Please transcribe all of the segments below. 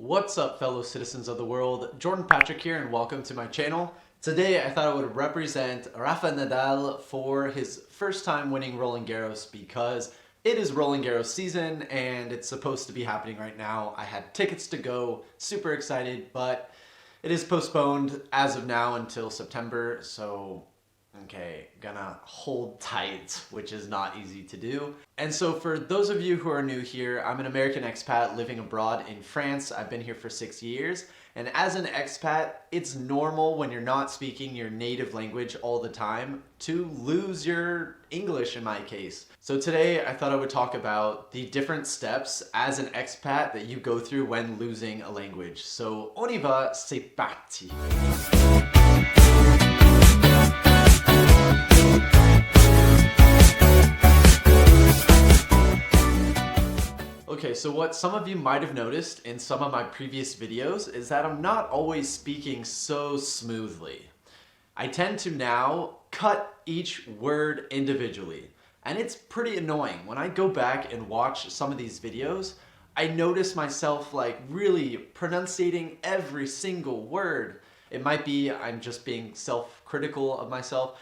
What's up, fellow citizens of the world? Jordan Patrick here and welcome to my channel. Today I thought I would represent Rafa Nadal for his first time winning Roland Garros because it is Roland Garros season and it's supposed to be happening right now. I had tickets to go, super excited, but it is postponed as of now until September, so okay, gonna hold tight, which is not easy to do. And so for those of you who are new here, I'm an American expat living abroad in France. I've been here for 6 years. And as an expat, it's normal when you're not speaking your native language all the time to lose your English in my case. So today I thought I would talk about the different steps as an expat that you go through when losing a language. So on y va, c'est parti. Okay, so what some of you might have noticed in some of my previous videos is that I'm not always speaking so smoothly. I tend to now cut each word individually, and it's pretty annoying. When I go back and watch some of these videos, I notice myself like really pronunciating every single word. It might be I'm just being self-critical of myself,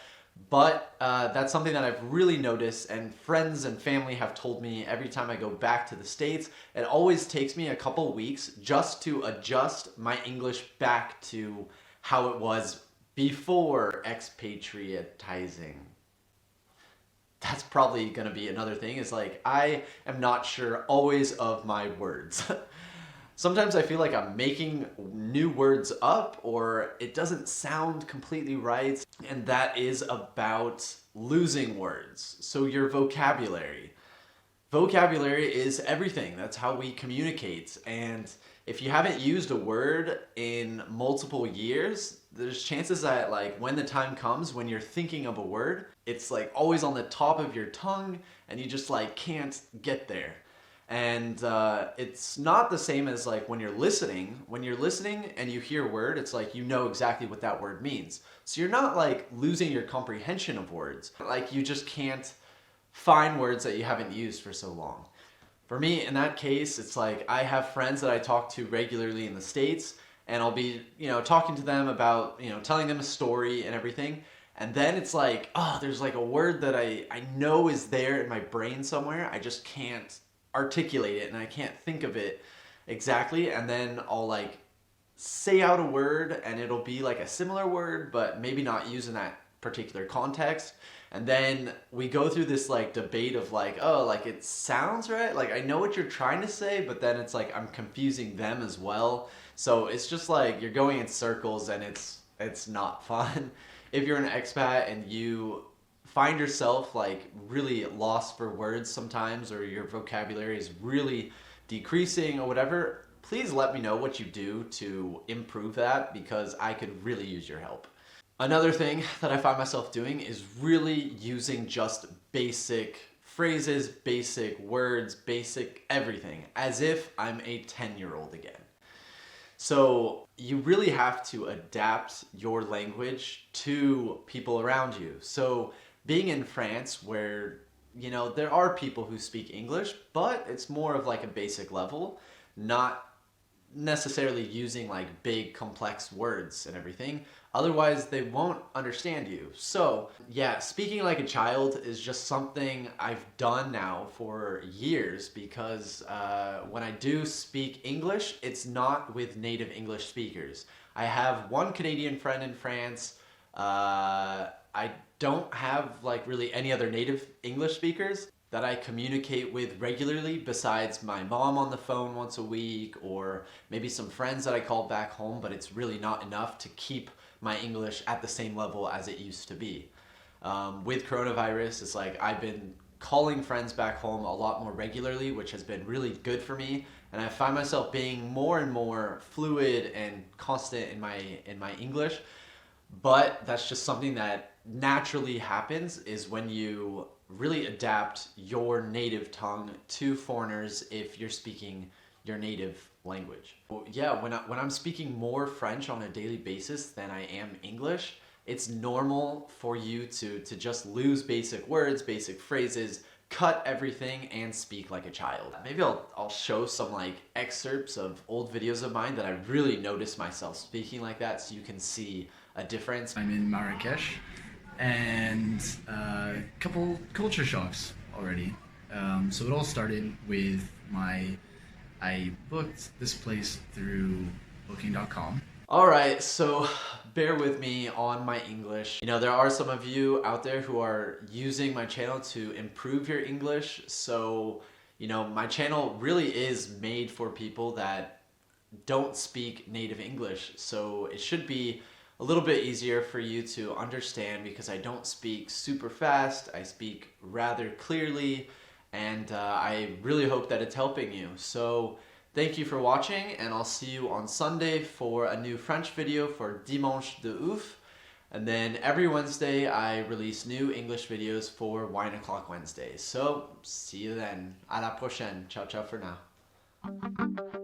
but that's something that I've really noticed, and friends and family have told me every time I go back to the States. It always takes me a couple weeks just to adjust my English back to how it was before expatriatizing. That's probably gonna be another thing, is like I am not sure always of my words. Sometimes I feel like I'm making new words up or it doesn't sound completely right, and that is about losing words. So your vocabulary. Vocabulary is everything. That's how we communicate. And if you haven't used a word in multiple years, there's chances that like when the time comes when you're thinking of a word, it's like always on the top of your tongue and you just like can't get there. And it's not the same as like when you're listening. When you're listening and you hear a word, it's like you know exactly what that word means. So you're not like losing your comprehension of words. Like you just can't find words that you haven't used for so long. For me, in that case, it's like I have friends that I talk to regularly in the States, and I'll be, talking to them about, telling them a story and everything. And then it's like, oh, there's like a word that I know is there in my brain somewhere. I just can't articulate it and I can't think of it exactly, and then I'll like say out a word and it'll be like a similar word but maybe not used in that particular context, and then we go through this like debate of like, oh, like it sounds right, like I know what you're trying to say, but then it's like I'm confusing them as well. So it's just like you're going in circles and it's not fun. If you're an expat and you find yourself like really lost for words sometimes, or your vocabulary is really decreasing or whatever, please let me know what you do to improve that, because I could really use your help. Another thing that I find myself doing is really using just basic phrases, basic words, basic everything, as if I'm a 10-year-old again. So you really have to adapt your language to people around you. So being in France, where, there are people who speak English, but it's more of like a basic level, not necessarily using like big complex words and everything. Otherwise, they won't understand you. So yeah, speaking like a child is just something I've done now for years, because when I do speak English, it's not with native English speakers. I have one Canadian friend in France. I don't have like really any other native English speakers that I communicate with regularly besides my mom on the phone once a week, or maybe some friends that I call back home, but it's really not enough to keep my English at the same level as it used to be. With coronavirus, it's like I've been calling friends back home a lot more regularly, which has been really good for me, and I find myself being more and more fluid and constant in my English. But that's just something that naturally happens, is when you really adapt your native tongue to foreigners if you're speaking your native language. Well, yeah, when I'm speaking more French on a daily basis than I am English, it's normal for you to just lose basic words, basic phrases, cut everything and speak like a child. Maybe I'll show some like excerpts of old videos of mine that I really noticed myself speaking like that, so you can see a difference. I'm in Marrakesh, and a couple culture shocks already. So it all started with I booked this place through booking.com. Alright, so bear with me on my English. You know, there are some of you out there who are using my channel to improve your English. So, you know, my channel really is made for people that don't speak native English. So it should be a little bit easier for you to understand because I don't speak super fast. I speak rather clearly, and I really hope that it's helping you. So thank you for watching, and I'll see you on Sunday for a new French video for Dimanche de Ouf. And then every Wednesday I release new English videos for Wine O'Clock Wednesdays. So see you then. À la prochaine. Ciao, ciao for now.